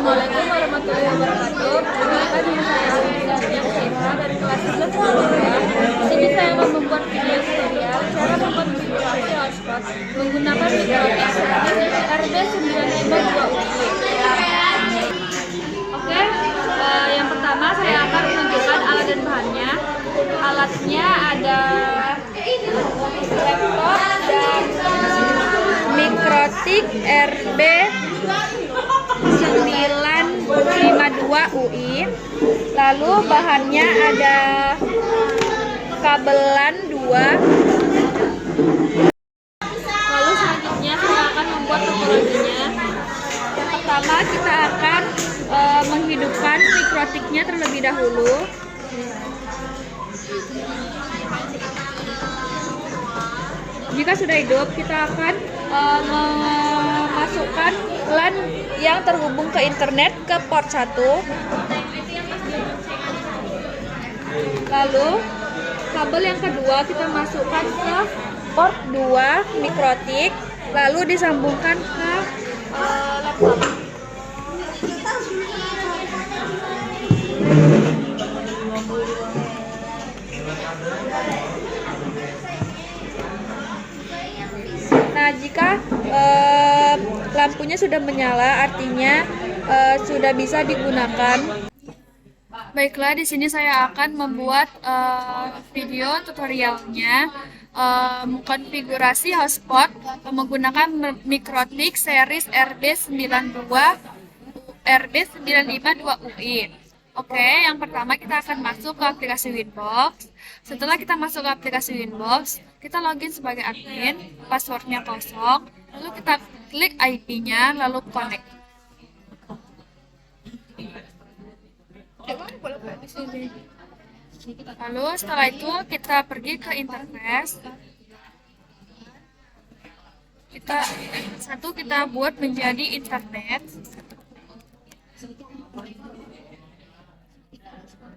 Assalamualaikum warahmatullahi wabarakatuh. Perkenalkan diri saya Alfian Saifa dari kelas 11 Alfa. Di sini saya akan membuat video tutorial cara membuat konfigurasi hotspot menggunakan Microtik RB952UI. Oke, yang pertama saya akan menunjukkan alat dan bahannya. Alatnya ada laptop dan Microtik RB952UI. Lalu bahannya ada kabelan 2. Lalu selanjutnya saya akan membuat topologinya. Yang pertama kita akan menghidupkan Microtiknya terlebih dahulu. Jika sudah hidup, kita akan memasukkan LAN yang terhubung ke internet ke port 1. Lalu kabel yang kedua kita masukkan ke port 2 Microtik, lalu disambungkan ke laptop. Nah, jika lampunya sudah menyala, artinya sudah bisa digunakan. Baiklah, di sini saya akan membuat video tutorialnya konfigurasi hotspot menggunakan Microtik series RB952UI. Oke, yang pertama kita akan masuk ke aplikasi Winbox. Setelah kita masuk ke aplikasi Winbox, kita login sebagai admin, passwordnya kosong, lalu kita klik IP-nya, lalu connect. Lalu setelah itu kita pergi ke interface. Kita buat menjadi internet.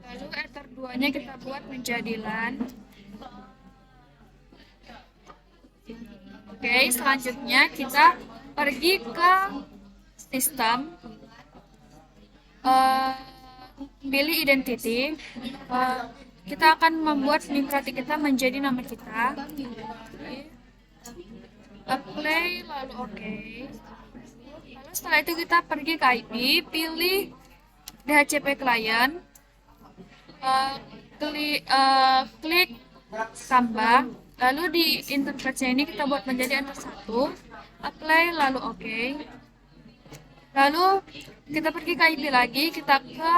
Lalu Ether 2-nya kita buat menjadi LAN. Oke, selanjutnya kita pergi ke sistem, pilih identity. Kita akan membuat Microtik kita menjadi nama kita. Apply, lalu oke. Lalu setelah itu kita pergi ke IP, pilih DHCP client. Klik tambah, lalu di interface ini kita buat menjadi enter 1, apply, lalu oke. Lalu kita pergi ke IP lagi, kita ke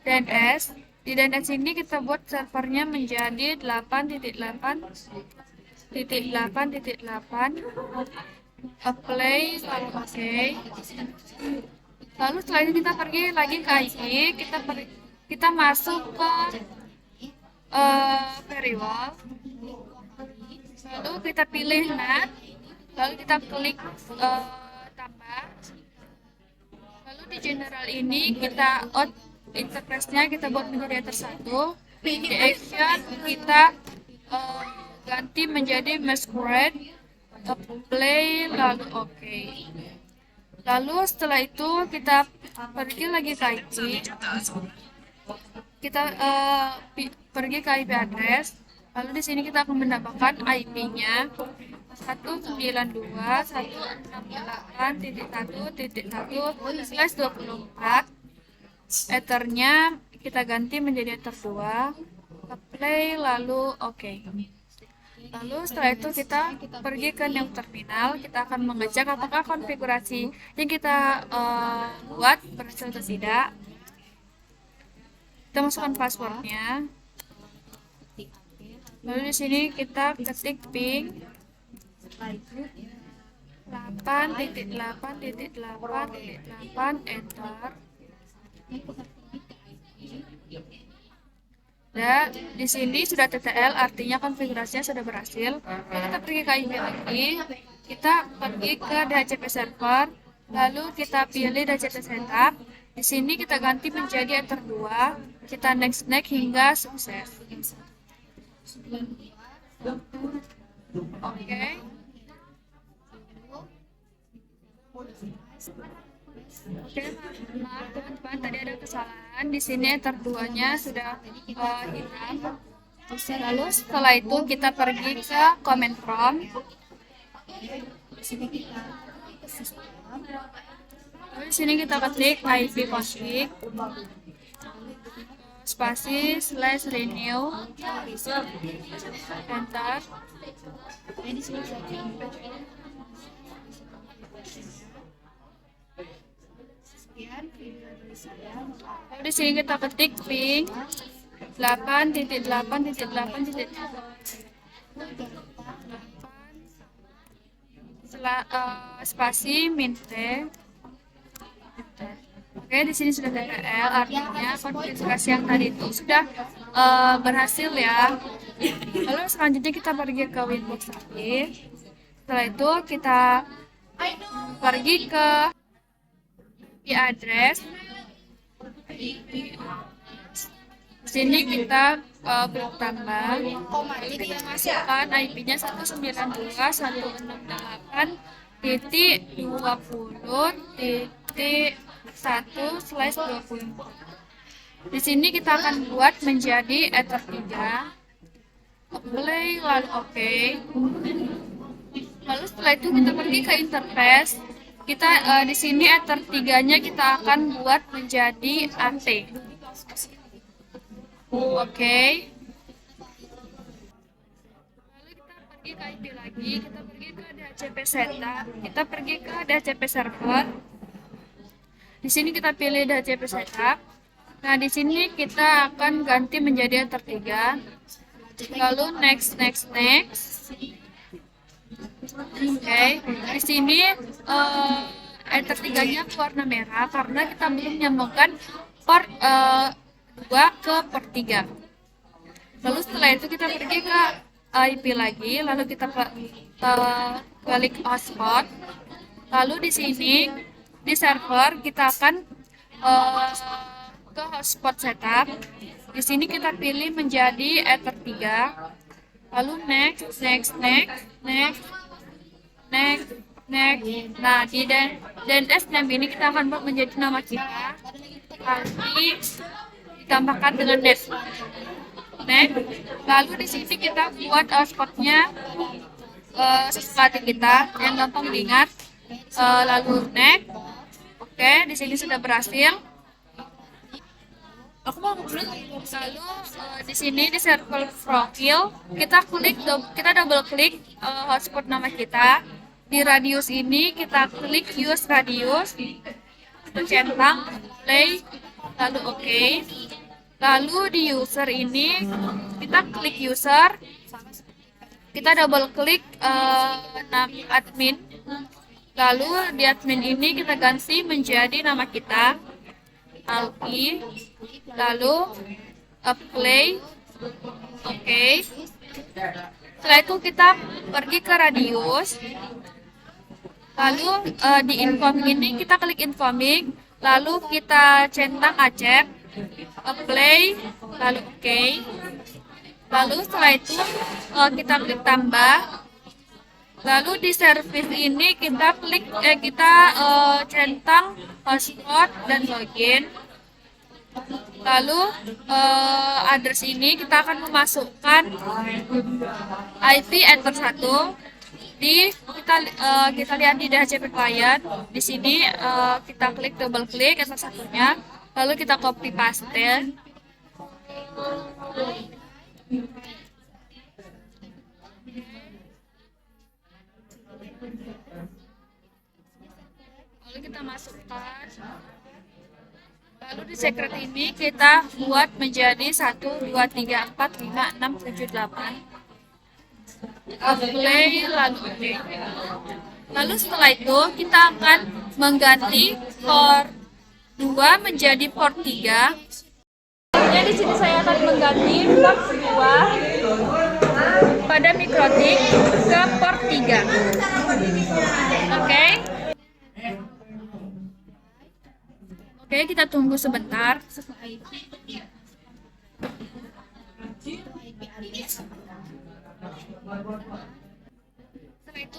DNS. Di DNS ini kita buat servernya menjadi 8.8.8.8, apply, lalu oke. Lalu setelah itu kita pergi lagi ke IP, kita masuk ke firewall, lalu kita pilih NAT, lalu kita klik tambah, lalu di general ini kita out interface-nya kita buat menjadi enter 1, di action kita ganti menjadi masquerade, play, lalu oke. Lalu setelah itu kita pergi lagi ke IP, kita pergi ke IP address, lalu di sini kita akan mendapatkan IP-nya 192.168.1.1/24. Ethernya kita ganti menjadi Ether 2, apply, lalu oke. Lalu setelah itu kita pergi ke new terminal, kita akan mengecek apakah konfigurasi yang kita buat berhasil atau tidak. Kita masukkan passwordnya. Lalu di sini kita ketik ping 8.8.8.8 enter. Dan di sini sudah TTL, artinya konfigurasinya sudah berhasil. Kita pergi ke IP lagi, kita pergi ke DHCP server, lalu kita pilih DHCP setup. Di sini kita ganti menjadi enter 2, kita next hingga sukses. Oke. Oke, maaf teman-teman, tadi ada kesalahan. Di sini enter 2-nya sudah hitam. Lalu setelah itu kita pergi ke command prompt. Lalu di sini kita klik ipconfig spasi /renew enter. Lalu di sini kita ketik ping 8.8.8.8 spasi minte. Oke, di sini sudah TTL, artinya konfigurasi yang tadi itu sudah berhasil ya. Lalu selanjutnya kita pergi ke Winbox lagi. Setelah itu kita pergi ke IP address. Di sini kita blok tambah, lalu kita masukkan IP-nya 192.168.20.1/20. Di sini kita akan buat menjadi ether 3. Apply lalu oke. Lalu setelah itu kita pergi ke interface. Kita di sini ether 3-nya kita akan buat menjadi AT. Oke. Lalu kita pergi ke IP lagi, kita pergi ke DHCP setup, kita pergi ke DHCP server. Di sini kita pilih DHCP setup. Nah, di sini kita akan ganti menjadi ether 3. Lalu next. Oke, di sini ether 3-nya warna merah karena kita belum menyambungkan port 2 ke port 3. Lalu setelah itu kita pergi ke IP lagi, lalu kita klik hotspot. Lalu di sini di server kita akan ke hotspot setup. Di sini kita pilih menjadi ether 3. Lalu next. Nah, di DNS name ini kita akan buat menjadi nama kita. Nanti ditambahkan dengan next. Lalu di sini kita buat spotnya sesuatu kita yang gampang diingat. Lalu next. Oke, di sini sudah berhasil. Lalu di sini di circle profile kita double klik hotspot nama kita. Di radius ini kita klik use radius, centang, play, lalu oke. Lalu di user ini kita klik user, kita double klik admin. Lalu di admin ini kita ganti menjadi nama kita, Alki. Lalu apply, oke. Setelah itu kita pergi ke radius. Lalu di incoming ini kita klik incoming, lalu kita centang accept, apply, lalu oke. Lalu setelah itu kita klik tambah. Lalu di service ini kita centang hotspot dan login. Lalu address ini kita akan memasukkan IP enter 1. Kita lihat di DHCP client. Di sini kita double klik enter 1-nya, lalu kita copy paste. Lalu kita masukkan. Lalu di secret ini kita buat menjadi 1, 2, 3, 4, 5, 6, 7, 8. Apply, lalu oke. Lalu setelah itu kita akan mengganti port 2 menjadi port 3. Ya, di sini saya akan mengganti port 2 pada mikrotik ke port 3. Oke. Oke, kita tunggu sebentar. Setelah itu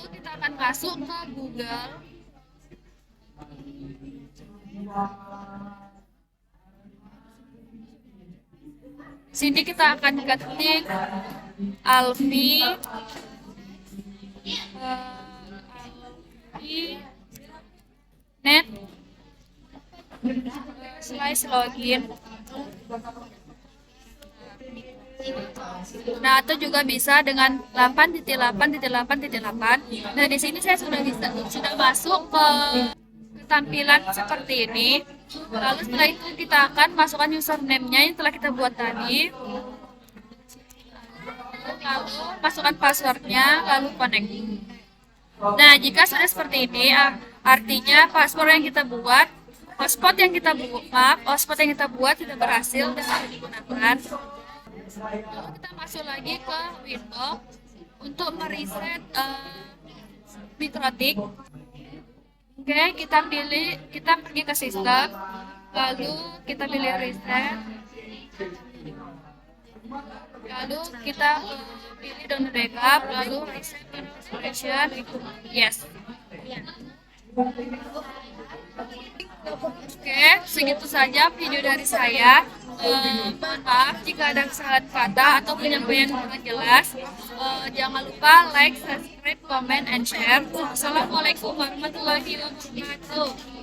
kita akan masuk ke Google. Sini kita akan ketik Alfi, Alfi net slash login. Nah, itu juga bisa dengan 8.8.8.8. Nah, di sini saya sudah masuk ke tampilan seperti ini. Lalu setelah itu kita akan masukkan username-nya yang telah kita buat tadi. Lalu masukkan passwordnya, lalu connect. Nah, jika sudah seperti ini, artinya password yang kita buat, hotspot yang kita buat tidak berhasil dan tidak digunakan. Lalu kita masuk lagi ke window untuk mereset mikrotik. Oke, kita pergi ke sistem, lalu kita pilih reset, lalu kita pilih download backup, lalu reset configuration, yes. Oke, segitu saja video dari saya. Mohon maaf jika ada kesalahan kata atau penyampaian kurang jelas. Jangan lupa like, subscribe, comment, and share. Assalamualaikum warahmatullahi wabarakatuh.